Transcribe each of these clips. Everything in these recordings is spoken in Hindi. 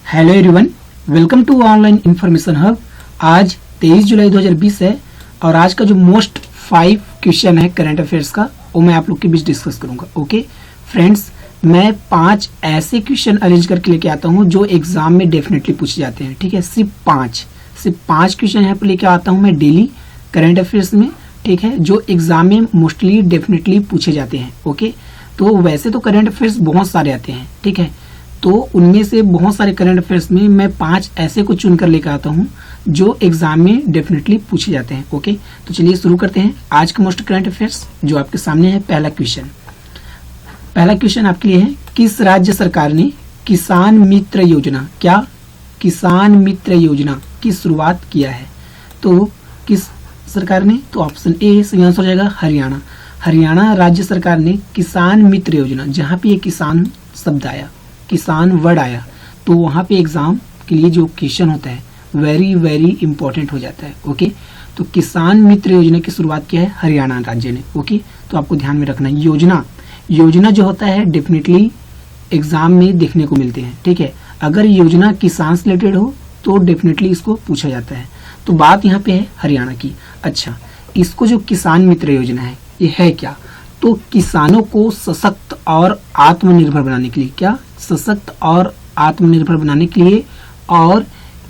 Hello everyone, welcome to online information hub. आज 23 जुलाई 2020 है और आज का जो मोस्ट 5 क्वेश्चन है करंट अफेयर्स का वो मैं आप लोग के बीच डिस्कस करूंगा। ओके फ्रेंड्स, मैं 5 ऐसे क्वेश्चन अरेंज करके लेके आता हूं जो एग्जाम में डेफिनेटली पूछे जाते हैं। ठीक है, सिर्फ 5 क्वेश्चन यहाँ पर लेके आता हूं मैं डेली करंट अफेयर्स में। ठीक है, जो एग्जाम में मोस्टली डेफिनेटली पूछे जाते हैं। ओके, तो वैसे तो करंट अफेयर्स बहुत सारे आते हैं। ठीक है, तो उनमें से बहुत सारे करंट अफेयर्स में मैं 5 ऐसे को चुनकर लेकर आता हूं जो एग्जाम में डेफिनेटली पूछे जाते हैं। ओके, तो चलिए शुरू करते हैं आज का मोस्ट करंट अफेयर्स जो आपके सामने है। पहला क्वेश्चन आपके लिए है, किस राज्य सरकार ने किसान मित्र योजना की शुरुआत किया है? तो किस सरकार ने? तो ऑप्शन ए सही आंसर हो जाएगा हरियाणा राज्य सरकार ने किसान मित्र योजना, जहां पे ये किसान शब्द आया, किसान वर्ड आया, तो वहां पे एग्जाम के लिए जो क्वेश्चन होता है वेरी वेरी इंपॉर्टेंट हो जाता है। ओके, तो किसान मित्र योजना की शुरुआत किया है हरियाणा राज्य ने। ओके, तो आपको ध्यान में रखना है योजना जो होता है डेफिनेटली एग्जाम में देखने को मिलते हैं। ठीक है, अगर योजना किसान से रिलेटेड हो तो डेफिनेटली इसको पूछा जाता है। तो बात यहाँ पे है हरियाणा की। अच्छा, इसको जो किसान मित्र योजना है ये है क्या? तो किसानों को सशक्त और आत्मनिर्भर बनाने के लिए, और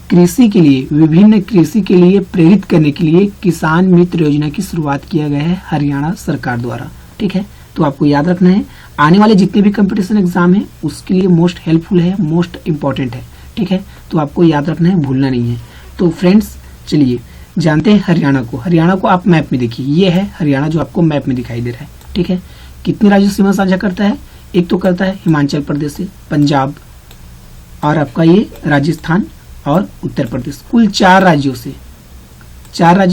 कृषि के लिए, विभिन्न कृषि के लिए प्रेरित करने के लिए किसान मित्र योजना की शुरुआत किया गया है हरियाणा सरकार द्वारा। ठीक है, तो आपको याद रखना है, आने वाले जितने भी कंपटीशन एग्जाम है उसके लिए मोस्ट हेल्पफुल है, मोस्ट इंपॉर्टेंट है। ठीक है, तो आपको याद रखना है, भूलना नहीं है। तो फ्रेंड्स चलिए जानते हैं हरियाणा को आप मैप में देखिए, ये है हरियाणा जो आपको मैप में दिखाई दे रहा है। ठीक है, कितने राज्यों से सीमा साझा करता है? एक तो करता है हिमाचल प्रदेश से, पंजाब और आपका ये राजस्थान और उत्तर प्रदेश, कुल 4 राज्यों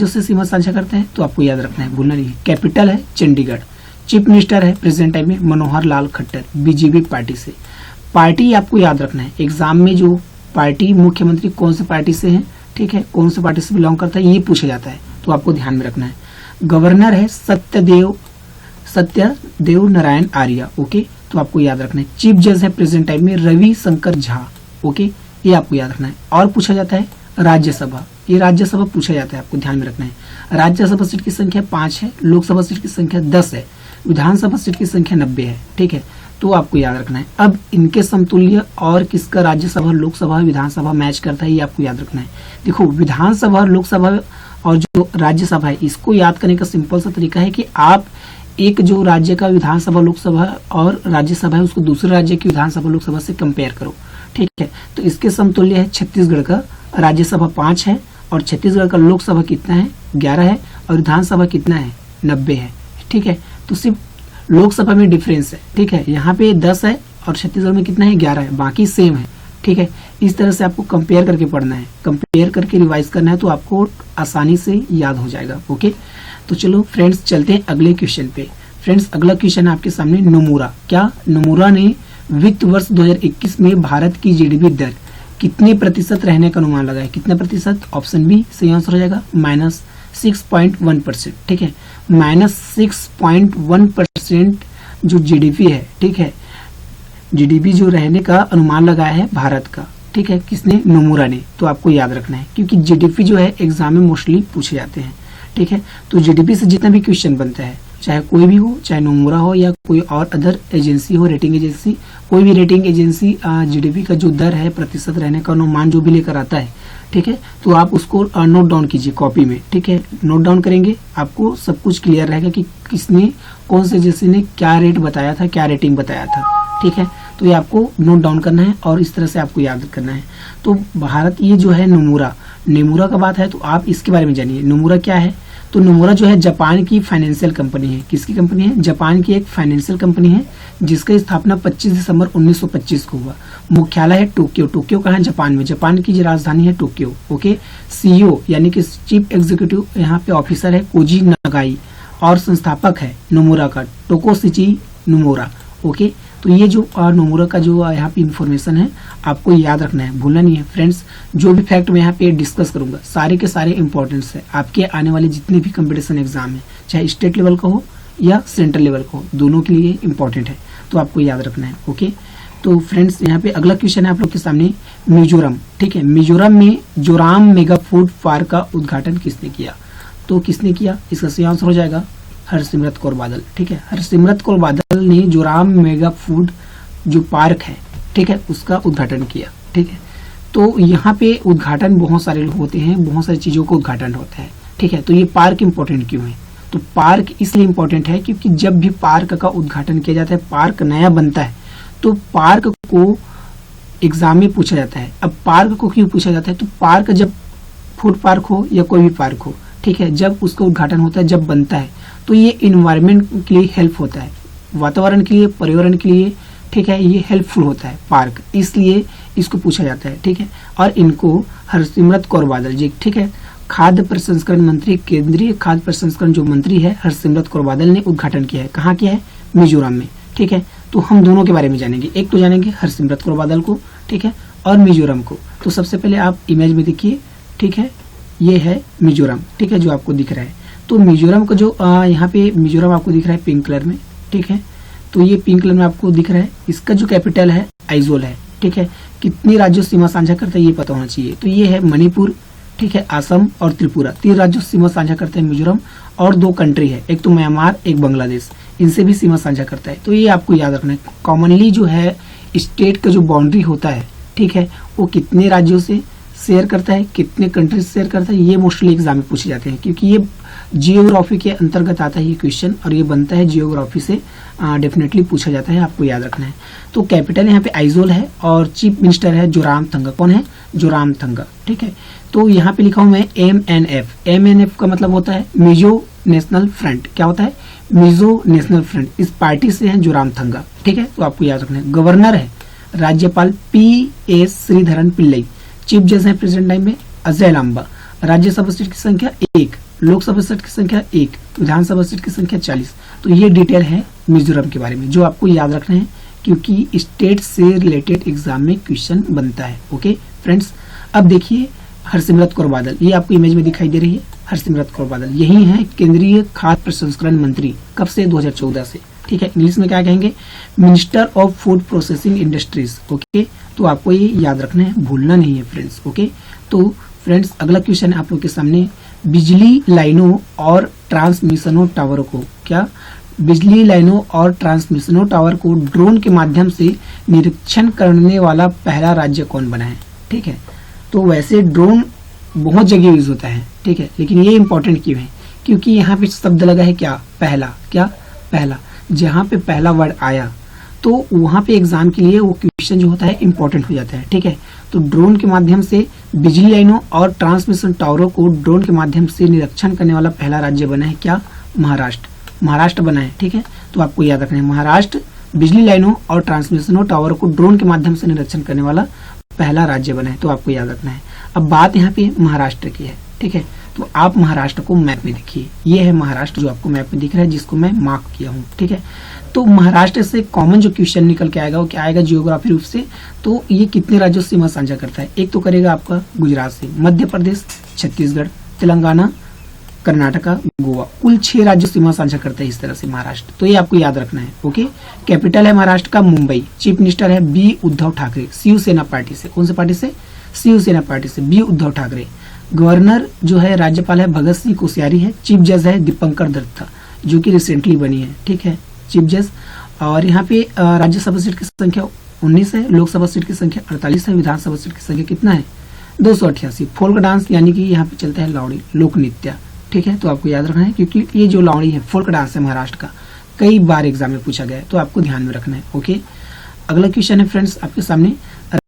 से सीमा साझा करते हैं। तो आपको याद रखना है, भूलना नहीं है। कैपिटल है चंडीगढ़, चीफ मिनिस्टर है प्रेजेंट टाइम में मनोहर लाल खट्टर बीजेपी पार्टी से। पार्टी आपको याद रखना है, एग्जाम में जो पार्टी मुख्यमंत्री कौन से पार्टी से है, ठीक है, कौन से पार्टी से बिलोंग करता है ये पूछा जाता है, तो आपको ध्यान में रखना है। गवर्नर है सत्यदेव नारायण आर्य। ओके, तो आपको याद रखना है। चीफ जज है प्रेजेंट टाइम में रवि शंकर झा। ओके, ये आपको याद रखना है। और पूछा जाता है राज्यसभा, ये राज्यसभा पूछा जाता है, आपको ध्यान में रखना है। राज्यसभा सीट की संख्या 5 है, लोकसभा सीट की संख्या 10 है, विधानसभा सीट की संख्या 90 है। ठीक है, तो आपको याद रखना है। अब इनके समतुल्य और किसका राज्यसभा, लोकसभा, विधानसभा मैच करता है ये आपको याद रखना है। देखो, विधानसभा, लोकसभा और जो राज्यसभा है इसको याद करने का सिंपल सा तरीका है कि आप एक जो राज्य का विधानसभा, लोकसभा और राज्यसभा है उसको दूसरे राज्य की विधानसभा, लोकसभा से कंपेयर करो। ठीक है, तो इसके समतुल्य है छत्तीसगढ़ का राज्यसभा 5 है और छत्तीसगढ़ का लोकसभा कितना है 11 है और विधानसभा कितना है 90 है। ठीक है, तो सिर्फ लोकसभा में डिफरेंस है। ठीक है, यहाँ पे 10 है और छत्तीसगढ़ में कितना है 11 है, बाकी सेम है। ठीक है, इस तरह से आपको कंपेयर करके पढ़ना है, कंपेयर करके रिवाइज करना है, तो आपको आसानी से याद हो जाएगा। ओके, तो चलो फ्रेंड्स चलते हैं अगले क्वेश्चन पे। फ्रेंड्स अगला क्वेश्चन है आपके सामने नोमुरा ने वित्त वर्ष 2021 में भारत की जीडीपी दर कितने प्रतिशत रहने का अनुमान लगाया? कितना प्रतिशत? ऑप्शन बी सही आंसर हो जाएगा -6.1%। ठीक है, -6.1% जो जीडीपी है, ठीक है, जीडीपी जो रहने का अनुमान लगाया है भारत का। ठीक है, किसने? नोमुरा ने। तो आपको याद रखना है क्योंकि जीडीपी जो है एग्जाम में मोस्टली पूछे जाते हैं। ठीक है, तो जीडीपी से जितना भी क्वेश्चन बनता है, चाहे कोई भी हो, चाहे नोमुरा हो या कोई और अदर एजेंसी हो, रेटिंग एजेंसी, कोई भी रेटिंग एजेंसी जीडीपी का जो दर है, प्रतिशत रहने का अनुमान जो भी लेकर आता है, ठीक है, तो आप उसको नोट डाउन कीजिए कॉपी में। ठीक है, नोट डाउन करेंगे आपको सब कुछ क्लियर रहेगा कि किसने, कौन से एजेंसी ने क्या रेट बताया था, क्या रेटिंग बताया था। ठीक है, तो ये आपको नोट डाउन करना है और इस तरह से आपको याद करना है। तो भारत ये जो है नोमुरा का बात है तो आप इसके बारे में जानिए। नोमुरा क्या है? तो नोमुरा जो है जापान की फाइनेंशियल कंपनी है। किसकी कंपनी है? जापान की एक फाइनेंशियल कंपनी है जिसका स्थापना 25 दिसंबर 1925 को हुआ। मुख्यालय है टोक्यो कहाँ है? जापान में। जापान की राजधानी है टोक्यो। ओके, सीईओ यानी कि चीफ एग्जीक्यूटिव यहाँ पे ऑफिसर है koji नागाई और संस्थापक है नोमुरा का टोकोशिची नोमुरा। ओके, तो ये जो नोमुरा का जो यहाँ पे इंफॉर्मेशन है आपको याद रखना है, भूलना नहीं है। फ्रेंड्स जो भी फैक्ट मैं यहाँ पे डिस्कस करूंगा सारे के सारे इंपॉर्टेंस है आपके आने वाले जितने भी कंपटीशन एग्जाम है, चाहे स्टेट लेवल का हो या सेंट्रल लेवल का हो, दोनों के लिए इंपॉर्टेंट है, तो आपको याद रखना है। ओके, तो फ्रेंड्स यहाँ पे अगला क्वेश्चन है आप लोग के सामने मिजोरम, ठीक है। मिजोरम में जोराम मेगा फूड पार्क का उद्घाटन किसने किया? तो किसने किया? इसका सही आंसर हो जाएगा हरसिमरत कौर बादल, ठीक है। हरसिमरत कौर बादल ने जोराम मेगा फूड जो पार्क है, ठीक है, उसका उद्घाटन किया, ठीक है। तो यहाँ पे उद्घाटन बहुत सारे लोग होते हैं, बहुत सारी चीजों का उद्घाटन होता है, ठीक है। तो ये पार्क इंपॉर्टेंट क्यों है? तो पार्क इसलिए इंपॉर्टेंट है क्योंकि जब भी पार्क का उद्घाटन किया जाता है, पार्क नया बनता है, तो पार्क को एग्जाम में पूछा जाता है। अब पार्क को क्यों पूछा जाता है? तो पार्क जब फूड पार्क हो या कोई भी पार्क हो, ठीक है, जब उसका उद्घाटन होता है, जब बनता है, तो ये इन्वायरमेंट के लिए हेल्प होता है, वातावरण के लिए, पर्यावरण के लिए, ठीक है, ये हेल्पफुल होता है पार्क, इसलिए इसको पूछा जाता है, ठीक है। और इनको हरसिमरत कौर बादल जी, ठीक है, खाद्य प्रसंस्करण मंत्री, केंद्रीय खाद्य प्रसंस्करण जो मंत्री है हरसिमरत कौर बादल ने उद्घाटन किया है। कहाँ किया है? मिजोरम में, ठीक है। तो हम दोनों के बारे में जानेंगे, एक तो जानेंगे हरसिमरत कौर बादल को, ठीक है, और मिजोरम को। तो सबसे पहले आप इमेज में देखिए, ठीक है, ये है मिजोरम, ठीक है, जो आपको दिख रहा है। तो मिजोरम का जो यहाँ पे मिजोरम आपको दिख रहा है पिंक कलर में, ठीक है। तो ये पिंक कलर में आपको दिख रहा है, इसका जो कैपिटल है आइजोल है, ठीक है। कितने राज्यों सीमा साझा करता है ये पता होना चाहिए। तो ये है मणिपुर, ठीक है, असम और त्रिपुरा, 3 राज्यों सीमा साझा करते हैं मिजोरम। और 2 कंट्री है, एक तो म्यांमार, एक बांग्लादेश, इनसे भी सीमा साझा करता है। तो ये आपको याद रखना है। कॉमनली जो है स्टेट का जो बाउंड्री होता है, ठीक है, वो कितने राज्यों से शेयर करता है, कितने कंट्री से शेयर करता है, ये मोस्टली एग्जाम में पूछे जाते हैं, क्योंकि ये जियोग्राफी के अंतर्गत आता है ये क्वेश्चन, और ये बनता है जियोग्राफी से, डेफिनेटली पूछा जाता है, आपको याद रखना है। तो कैपिटल यहाँ पे आइजोल है और चीफ मिनिस्टर है जोरामथंगा। कौन है? जोरामथंगा, ठीक है। तो यहाँ पे लिखा हूं मैं MNF। MNF का मतलब होता है मिजो नेशनल फ्रंट। क्या होता है? Mizo national front. इस पार्टी से है जोरामथंगा, ठीक है। तो आपको याद रखना है। गवर्नर है राज्यपाल PS श्रीधरन पिल्लई। चीफ जज है प्रेजेंट टाइम में अजय लांबा। राज्यसभा सीट की संख्या 1, लोकसभा सीट की संख्या 1, विधानसभा सीट की संख्या 40। तो ये डिटेल है मिजोरम के बारे में, जो आपको याद रखना है, क्योंकि स्टेट से रिलेटेड एग्जाम में क्वेश्चन बनता है। ओके फ्रेंड्स, अब देखिए हरसिमरत कौर बादल, ये आपको इमेज में दिखाई दे रही है हरसिमरत कौर बादल, यही है केंद्रीय खाद्य प्रसंस्करण मंत्री। कब से? 2014 से, ठीक है। इंग्लिश में क्या कहेंगे? Minister of food processing industries. Okay, तो आपको ये याद रखना है, भूलना नहीं है फ्रेंड्स। ओके, तो फ्रेंड्स अगला क्वेश्चन है आप लोग के सामने, बिजली लाइनों और ट्रांसमिशनों टावर को, क्या बिजली लाइनों और ट्रांसमिशनों टावर को ड्रोन के माध्यम से निरीक्षण करने वाला पहला राज्य कौन बना है? ठीक है, तो वैसे ड्रोन बहुत जगह यूज होता है, ठीक है, लेकिन ये इंपॉर्टेंट क्यों है? क्योंकि यहाँ पे शब्द लगा है क्या? पहला। क्या? पहला। जहाँ पे पहला वर्ड आया तो वहां पे एग्जाम के लिए वो क्वेश्चन जो होता है इंपॉर्टेंट हो जाता है, ठीक है। तो ड्रोन के माध्यम से बिजली लाइनों और ट्रांसमिशन टावरों को ड्रोन के माध्यम से निरीक्षण करने वाला पहला राज्य बना है क्या? महाराष्ट्र। महाराष्ट्र बना है, ठीक है। तो आपको याद रखना है, महाराष्ट्र बिजली लाइनों और ट्रांसमिशन टावर को ड्रोन के माध्यम से निरीक्षण करने वाला पहला राज्य बना है, तो आपको याद रखना है। अब बात यहाँ पे महाराष्ट्र की है, ठीक है। तो आप महाराष्ट्र को मैप में देखिए, ये है महाराष्ट्र जो आपको मैप में दिख रहा है, जिसको मैं मार्क किया हूँ, ठीक है। तो महाराष्ट्र से कॉमन जो क्वेश्चन निकल के आएगा वो क्या आएगा? जियोग्राफी रूप से। तो ये कितने राज्यों से सीमा साझा करता है? एक तो करेगा आपका गुजरात से, मध्य प्रदेश, छत्तीसगढ़, तेलंगाना, कर्नाटका, गोवा, कुल 6 राज्यों सीमा साझा करता है इस तरह से महाराष्ट्र। तो ये आपको याद रखना है। ओके, कैपिटल है महाराष्ट्र का मुंबई। चीफ मिनिस्टर है B उद्धव ठाकरे, शिवसेना पार्टी से। कौन सी पार्टी से? शिवसेना पार्टी से, B उद्धव ठाकरे। गवर्नर जो है राज्यपाल है भगत सिंह कोश्यारी है। चीफ जज है दीपंकर दत्ता, जो कि रिसेंटली बनी है, ठीक है, चीफ जज। और यहाँ पे राज्यसभा सीट की संख्या 19 है, लोकसभा सीट की संख्या 48 है, विधानसभा सीट की संख्या कितना है? 288। फोल्क डांस यानी कि यहाँ पे चलता है लावड़ी, लोक नृत्य, ठीक है। तो आपको याद रखना है, क्योंकि ये जो लावड़ी है फोल्क डांस है महाराष्ट्र का, कई बार एग्जाम में पूछा गया है, तो आपको ध्यान में रखना है। ओके, अगला क्वेश्चन है फ्रेंड्स आपके सामने,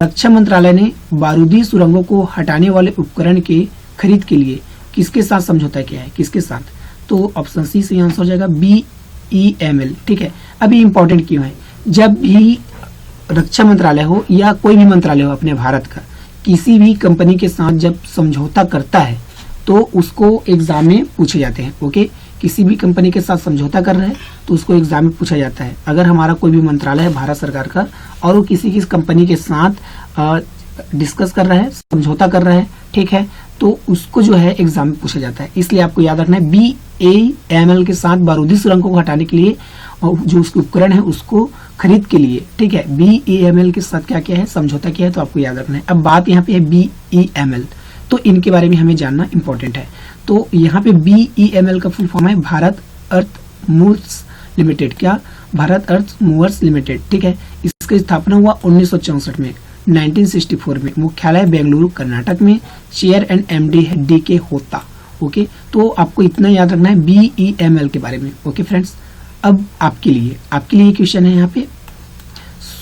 रक्षा मंत्रालय ने बारूदी सुरंगों को हटाने वाले उपकरण के खरीद के लिए किसके साथ समझौता किया है? किसके साथ? तो ऑप्शन सी से आंसर हो जाएगा BEML, ठीक है। अभी इंपॉर्टेंट क्यों है? जब भी रक्षा मंत्रालय हो या कोई भी मंत्रालय हो अपने भारत का, किसी भी कंपनी के साथ जब समझौता करता है तो उसको एग्जाम में पूछे जाते हैं। ओके, किसी भी कंपनी के साथ समझौता कर रहे हैं तो उसको एग्जाम में पूछा जाता है। अगर हमारा कोई भी मंत्रालय है भारत सरकार का और वो किसी की कंपनी के साथ डिस्कस कर रहा है, समझौता कर रहा है, ठीक है, तो उसको जो है एग्जाम में पूछा जाता है। इसलिए आपको याद रखना है BEML के साथ बारूदी सुरंगों को हटाने के लिए जो उसके उपकरण है उसको खरीद के लिए, ठीक है, BEML के साथ क्या क्या है, समझौता किया है, तो आपको याद रखना है। अब बात यहाँ पे है BEML, तो इनके बारे में हमें जानना इंपॉर्टेंट है। तो यहाँ पे BEML का फुल फॉर्म है भारत अर्थ मूव्स लिमिटेड। क्या? भारत अर्थ मूवर्स लिमिटेड, ठीक है। इसकी स्थापना हुआ 1964 में, 1964 में। मुख्यालय बेंगलुरु कर्नाटक में। चेयर एंड MD है DK होता। ओके, तो आपको इतना याद रखना है BEML के बारे में। ओके फ्रेंड्स, अब आपके लिए क्वेश्चन है यहाँ पे,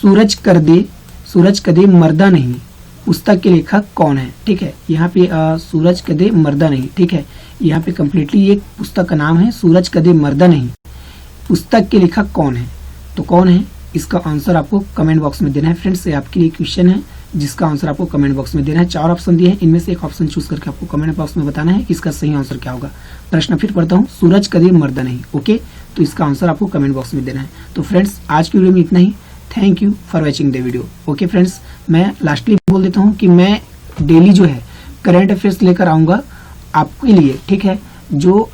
सूरज कदे मर्दा नहीं पुस्तक के लेखक कौन है? ठीक है, यहाँ पे सूरज कदे मर्दा नहीं, ठीक है, यहाँ पे कंप्लीटली एक पुस्तक का नाम है सूरज कदे मर्दा नहीं, पुस्तक के लेखक कौन है? तो कौन है, इसका आंसर आपको कमेंट बॉक्स में देना है। फ्रेंड्स, ये आपके लिए क्वेश्चन है जिसका आंसर आपको कमेंट बॉक्स में देना है। 4 ऑप्शन दिए हैं, इनमें से एक ऑप्शन चूज करके आपको कमेंट बॉक्स में बताना है कि इसका सही आंसर क्या होगा। प्रश्न फिर पढ़ता हूँ, सूरज कदे मर्दा नहीं। ओके, तो इसका आंसर आपको कमेंट बॉक्स में देना है। तो फ्रेंड्स, आज की वीडियो में इतना ही। Thank you for watching the video. Okay friends, मैं लास्टली बोल देता हूँ कि मैं डेली जो है करंट अफेयर्स लेकर आऊंगा आपके लिए, ठीक है, जो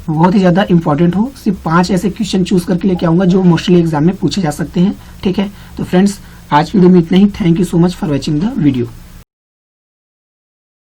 बहुत ही ज्यादा इंपॉर्टेंट हो। सिर्फ 5 ऐसे क्वेश्चन चूज करके लेके आऊंगा जो मोस्टली एग्जाम में पूछे जा सकते हैं, ठीक है। तो फ्रेंड्स, आज वीडियो में इतना ही। Thank you so much for watching the video.